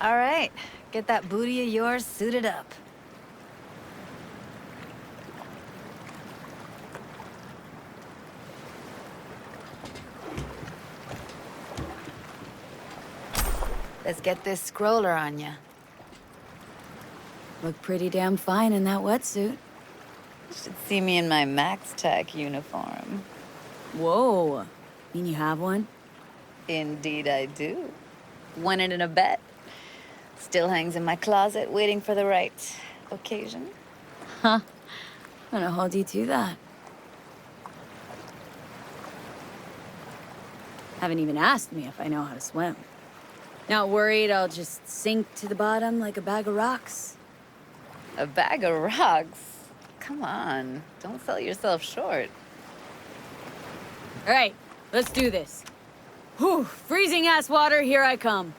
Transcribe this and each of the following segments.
All right, get that booty of yours suited up. Let's get this scroller on ya. Look pretty damn fine in that wetsuit. You should see me in my Max Tech uniform. Whoa. Mean you have one? Indeed I do. Won it in a bet. Still hangs in my closet, waiting for the right occasion. Huh. I'm gonna hold you to that. Haven't even asked me if I know how to swim. Not worried I'll just sink to the bottom like a bag of rocks? A bag of rocks? Come on, don't sell yourself short. All right, let's do this. Whew, freezing ass water, here I come.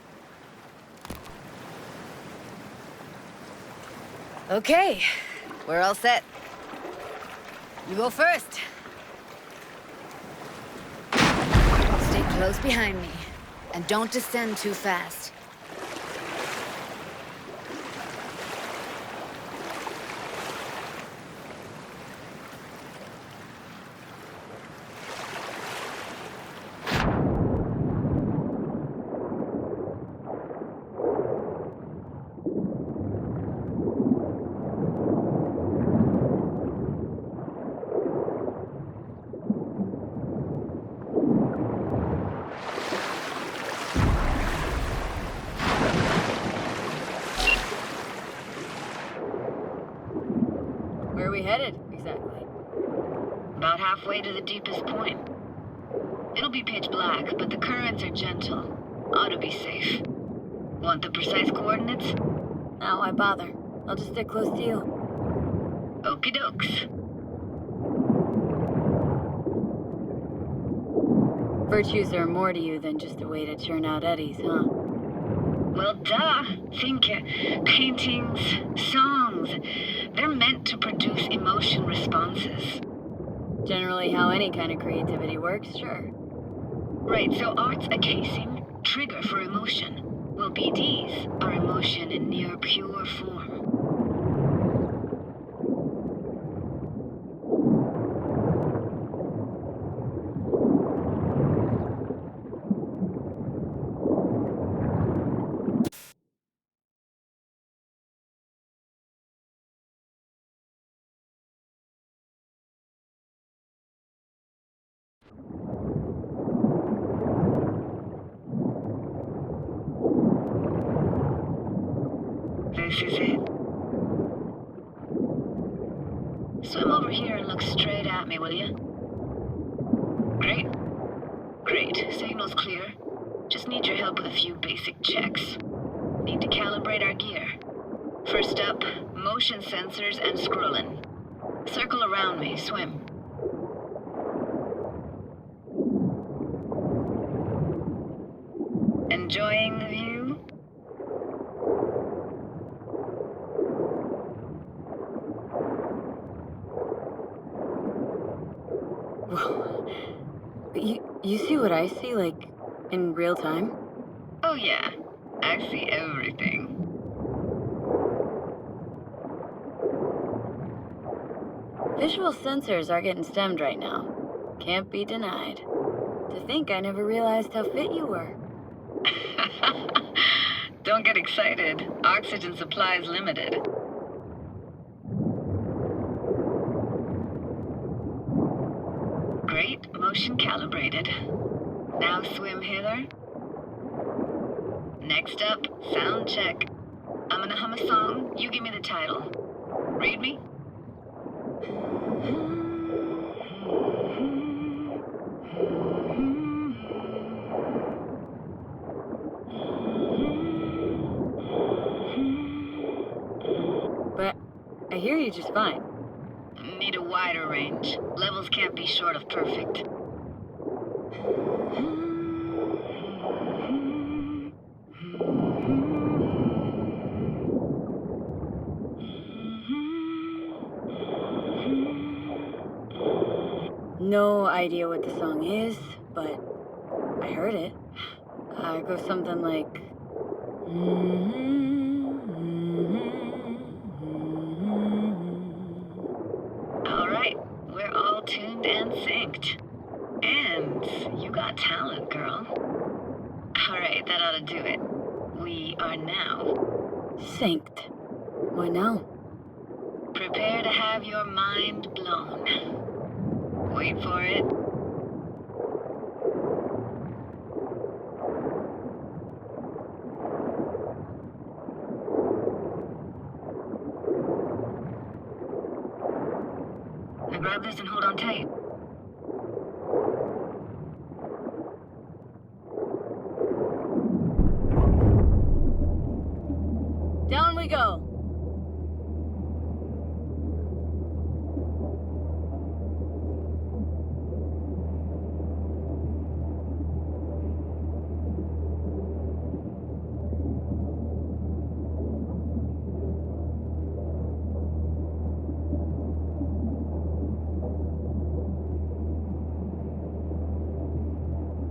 Okay, we're all set. You go first. Stay close behind me, and don't descend too fast. Where are we headed, exactly? About halfway to the deepest point. It'll be pitch black, but the currents are gentle. Ought to be safe. Want the precise coordinates? Now why bother? I'll just stick close to you. Okie dokes. Virtues are more to you than just a way to churn out eddies, huh? Well, duh. Think paintings, songs. They're meant to produce emotion responses. Generally how any kind of creativity works, sure. Right, so art's a casing, trigger for emotion. Well, BDs are emotion in near pure form. This is it. Swim over here and look straight at me, will you? Great. Great. Signal's clear. Just need your help with a few basic checks. Need to calibrate our gear. First up, motion sensors and scrolling. Circle around me, swim. Enjoying the view? You see what I see, like, in real time? Oh yeah, I see everything. Visual sensors are getting stemmed right now. Can't be denied. To think I never realized how fit you were. Don't get excited. Oxygen supply's limited. Great, motion calibrated. Now swim hither. Next up, sound check. I'm gonna hum a song, you give me the title. Read me? But I hear you just fine. Need a wider range. Levels can't be short of perfect. No idea what the song is, but I heard it. It goes something like, All right, we're all tuned and synced. And you got talent, girl. All right, that ought to do it. We are now Synced. What now? prepare to have your mind blown. Wait for it. Now grab this and hold on tight. Down we go.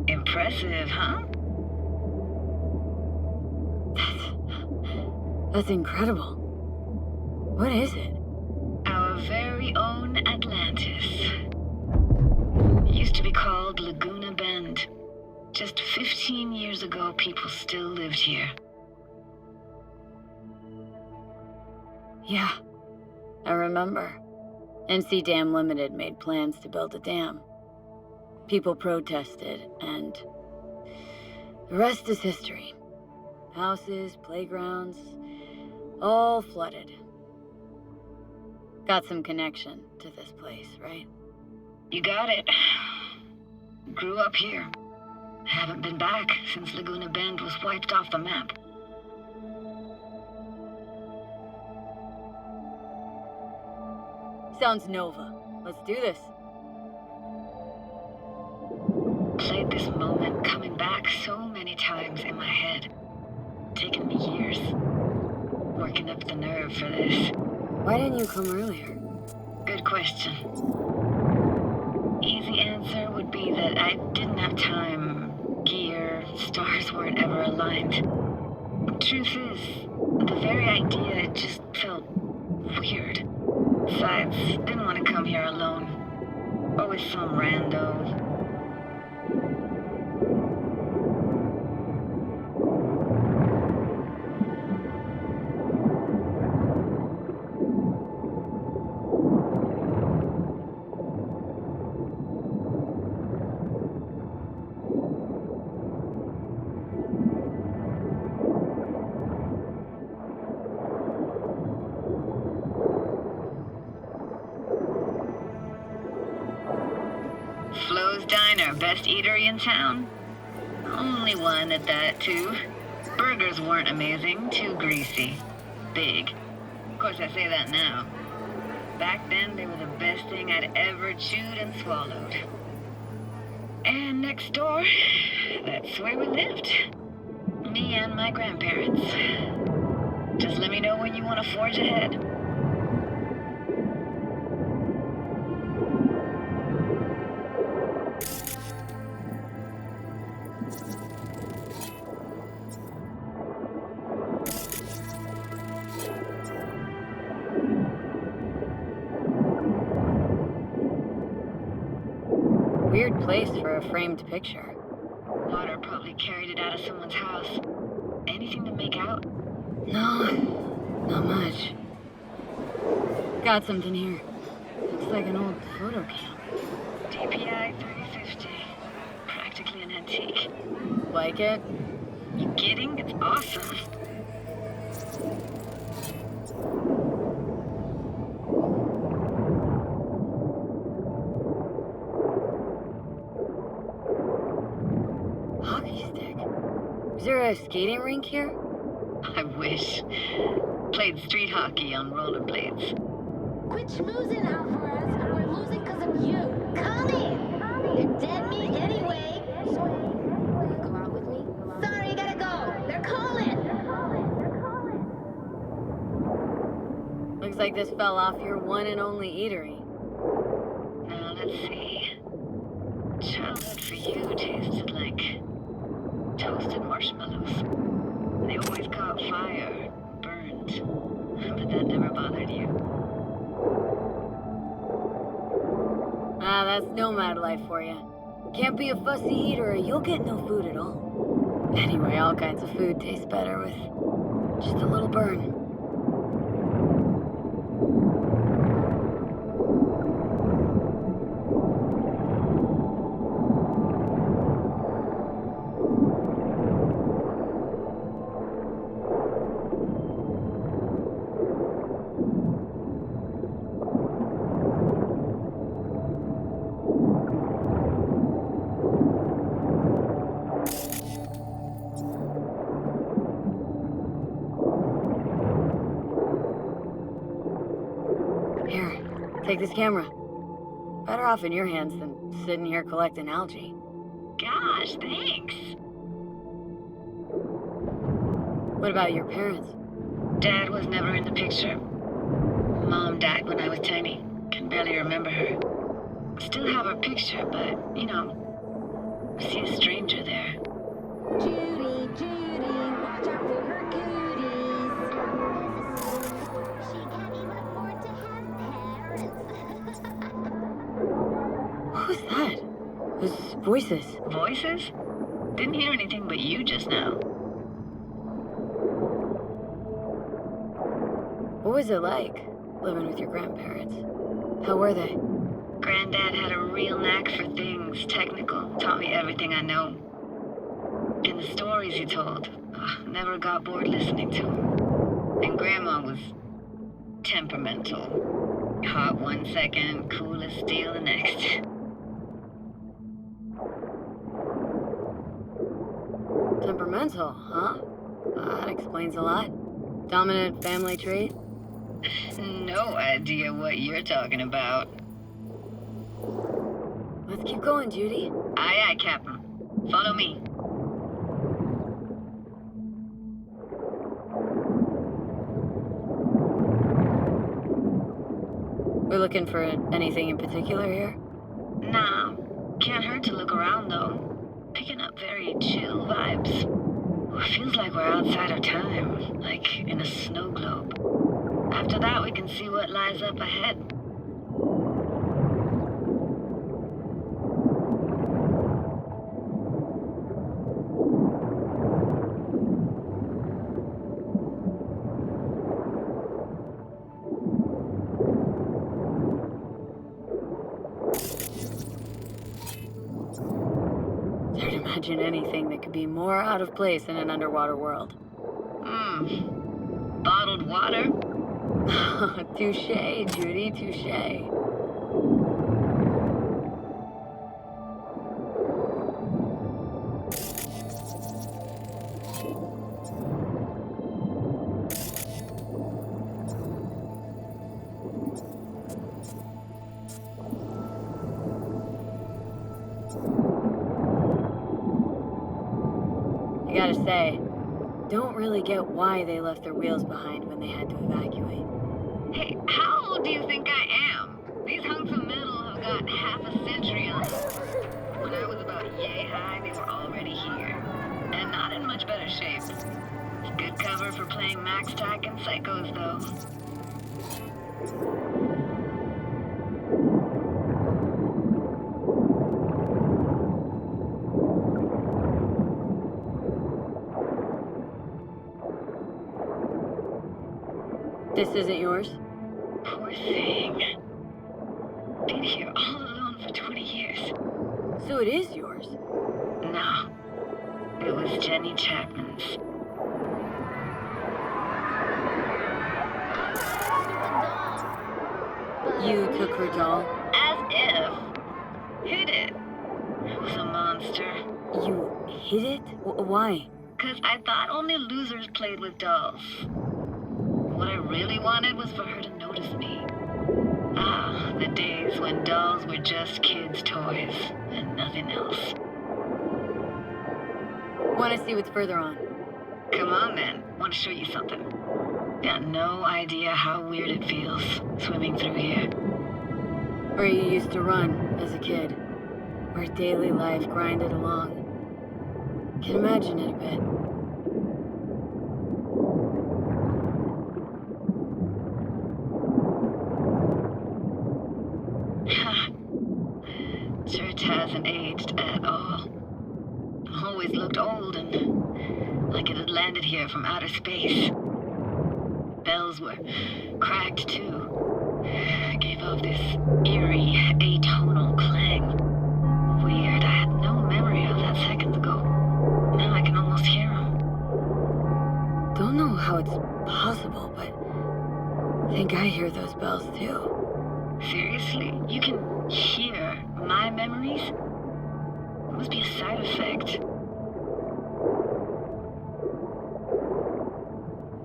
Impressive, huh? That's incredible. What is it? Our very own Atlantis. Used to be called Laguna Bend. Just 15 years ago, people still lived here. Yeah, I remember. NC Dam Limited made plans to build a dam. People protested, and the rest is history. Houses, playgrounds, all flooded. Got some connection to this place, right? You got it. Grew up here. Haven't been back since Laguna Bend was wiped off the map. Sounds Nova. Let's do this. Played this moment coming back so many times in my head. Taken me years. Working up the nerve for this. Why didn't you come earlier? Good question. Easy answer would be that I didn't have time. Gear, stars weren't ever aligned. Truth is, the very idea just felt weird. Besides, didn't want to come here alone. Or with some rando. Flo's Diner, best eatery in town? Only one at that, too. Burgers weren't amazing, too greasy. Big. Of course, I say that now. Back then, they were the best thing I'd ever chewed and swallowed. And next door, that's where we lived. Me and my grandparents. Just let me know when you want to forge ahead. Weird place for a framed picture. Water probably carried it out of someone's house. Anything to make out? No, not much. Got something here. Looks like an old photo cam. DPI 350. Practically an antique. Like it? You kidding? It's awesome. Hockey stick. Is there a skating rink here? I wish. Played street hockey on rollerblades. Quit schmoozing, Alvarez. We're losing because of you. Come in. You're dead meat anyway. Wanna go out with me? Sorry, you gotta go. They're calling. Looks like this fell off your one and only eatery. Now, let's see. Childhood for you tasted like toasted marshmallows. They always caught fire, burned. But that never bothered you. Ah, that's nomad life for you. Can't be a fussy eater or you'll get no food at all. Anyway, all kinds of food tastes better with just a little burn. Here, take this camera. Better off in your hands than sitting here collecting algae. Gosh, thanks. What about your parents? Dad was never in the picture. Mom died when I was tiny. Can barely remember her. Still have her picture, but, you know, see a stranger there. Judy, watch out for her cooties. She can't even afford to have parents. Who's that? Those voices. Voices? Didn't hear anything but you just now. What was it like, living with your grandparents? How were they? Granddad had a real knack for things technical. Taught me everything I know. And the stories he told, never got bored listening to them. And Grandma was temperamental. Hot one second, cool as steel the next. Temperamental, huh? That explains a lot. Dominant family trait? No idea what you're talking about. Let's keep going, Judy. Aye, aye, Captain. Follow me. We're looking for anything in particular here? Nah, can't hurt to look around though. Picking up very chill vibes. Feels like we're outside of time, like in a snow globe. After that, we can see what lies up ahead. Hard to imagine anything that could be more out of place in an underwater world. Bottled water? Touche, Judy, touche. I gotta say, don't really get why they left their wheels behind when they had to evacuate. Hey, how old do you think I am? These hunks of metal have got half a century on them. When I was about yay high, they were already here. And not in much better shape. Good cover for playing Max Tack and Psychos, though. This isn't yours? Poor thing. Been here all alone for 20 years. So it is yours. No. It was Jenny Chapman's. You took her doll? As if. Hid it. It was a monster. You hid it? Why? 'Cause I thought only losers played with dolls. What I really wanted was for her to notice me. Ah, the days when dolls were just kids' toys and nothing else. Want to see what's further on? Come on then, want to show you something. Got no idea how weird it feels swimming through here. Where you used to run as a kid. Where daily life grinded along. Can imagine it a bit. hasn't aged at all. Always looked old and like it had landed here from outer space. Bells were cracked too. Gave off this eerie, atonal clang. Weird, I had no memory of that seconds ago. Now I can almost hear them. Don't know how it's possible, but I think I hear those bells too. Seriously? You can hear my memories? It must be a side effect.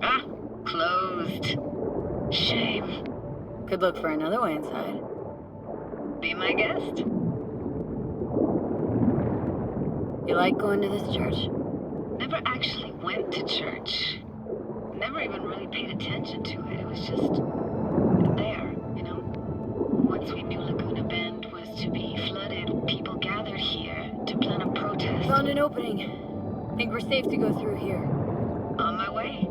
Ah, closed. Shame. Could look for another way inside. Be my guest. You like going to this church? Never actually went to church. Never even really paid attention to it. It was just there, you know? Once we knew Laguna Bend was to be flooded, people gathered here to plan a protest. Found an opening. Think we're safe to go through here. On my way.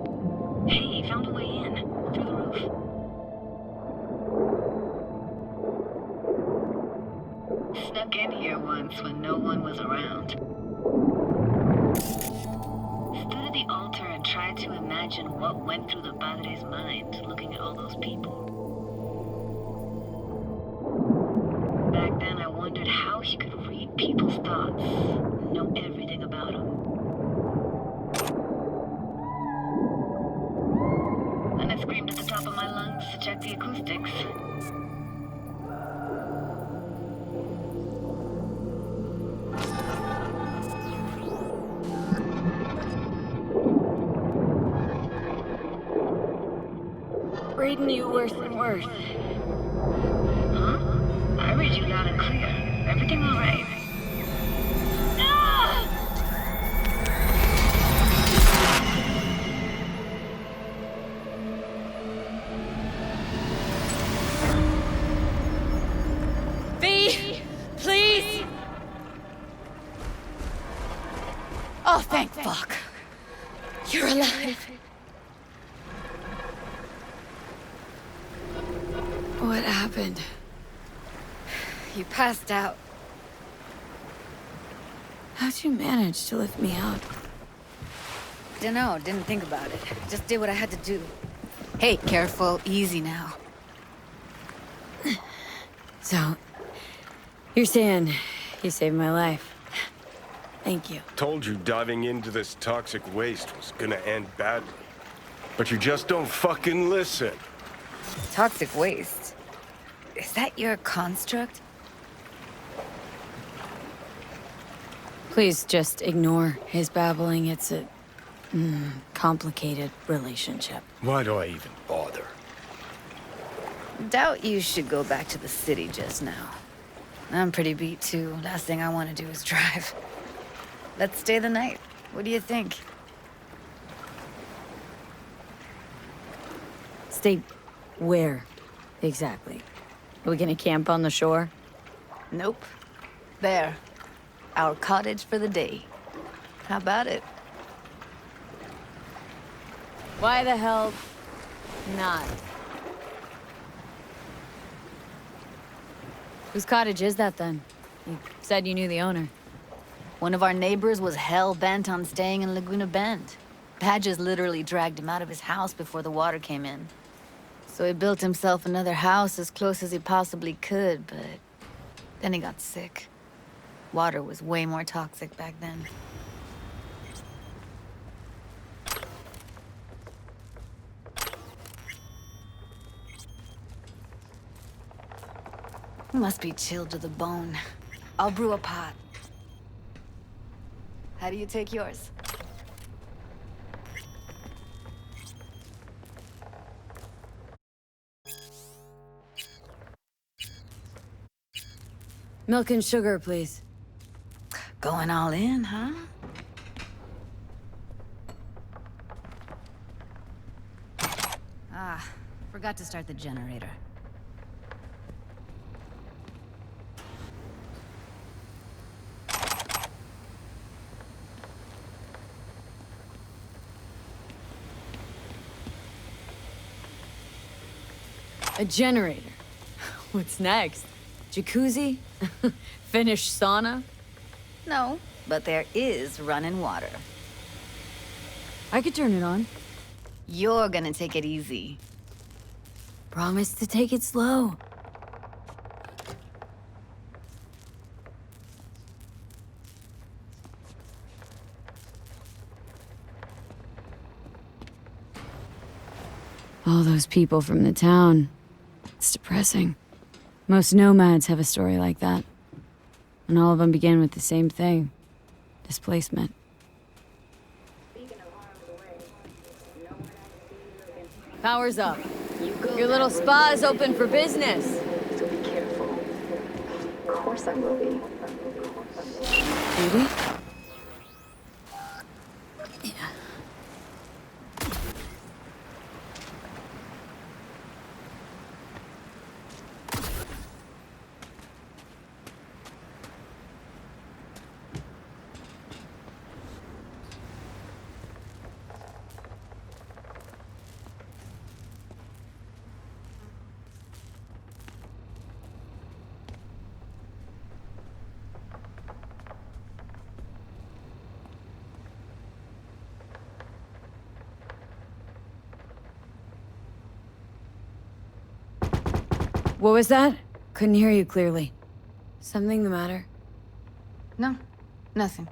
Hey, found a way in. Through the roof. Snuck in here once when no one was around. Stood at the altar and tried to imagine what went through the padre's mind looking at all those people. Back then I wondered how he could read people's thoughts, know everything about them. Then I screamed at the top of my lungs to check the acoustics. Reading you worse and worse. Huh? I read you loud and clear. Everything all right? Ah! V, please. Oh, thank fuck. You're alive. What happened? You passed out. How'd you manage to lift me up? Dunno, didn't think about it. Just did what I had to do. Hey, careful, easy now. So, you're saying you saved my life. Thank you. Told you diving into this toxic waste was gonna end badly. But you just don't fucking listen. Toxic waste. Is that your construct? Please just ignore his babbling. It's a complicated relationship. Why do I even bother? Doubt you should go back to the city just now. I'm pretty beat too. Last thing I want to do is drive. Let's stay the night. What do you think? Stay where, exactly? Are we gonna camp on the shore? Nope. There. Our cottage for the day. How about it? Why the hell not? Whose cottage is that then? You said you knew the owner. One of our neighbors was hell-bent on staying in Laguna Bend. Badges literally dragged him out of his house before the water came in. So he built himself another house as close as he possibly could, but then he got sick. Water was way more toxic back then. Must be chilled to the bone. I'll brew a pot. How do you take yours? Milk and sugar, please. Going all in, huh? Ah, forgot to start the generator. A generator. What's next? Jacuzzi? Finnish sauna? No, but there is running water. I could turn it on. You're gonna take it easy. Promise to take it slow. All those people from the town. It's depressing. Most nomads have a story like that. And all of them begin with the same thing. Displacement. Power's up. Your little spa is open for business. So be careful. Of course I will be. Judy? Yeah. What was that? Couldn't hear you clearly. Something the matter? No, nothing.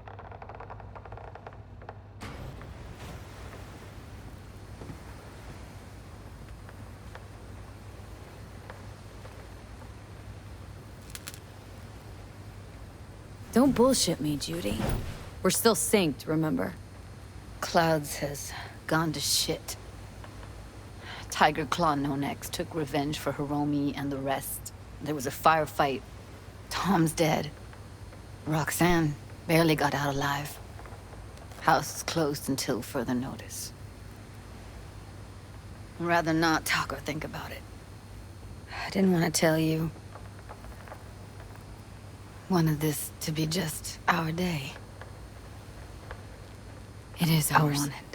Don't bullshit me, Judy. We're still synced, remember? Clouds has gone to shit. Tiger Claw No Next took revenge for Hiromi and the rest. There was a firefight. Tom's dead. Roxanne barely got out alive. House is closed until further notice. I'd rather not talk or think about it. I didn't want to tell you. Wanted this to be just our day. It is I ours. wanted.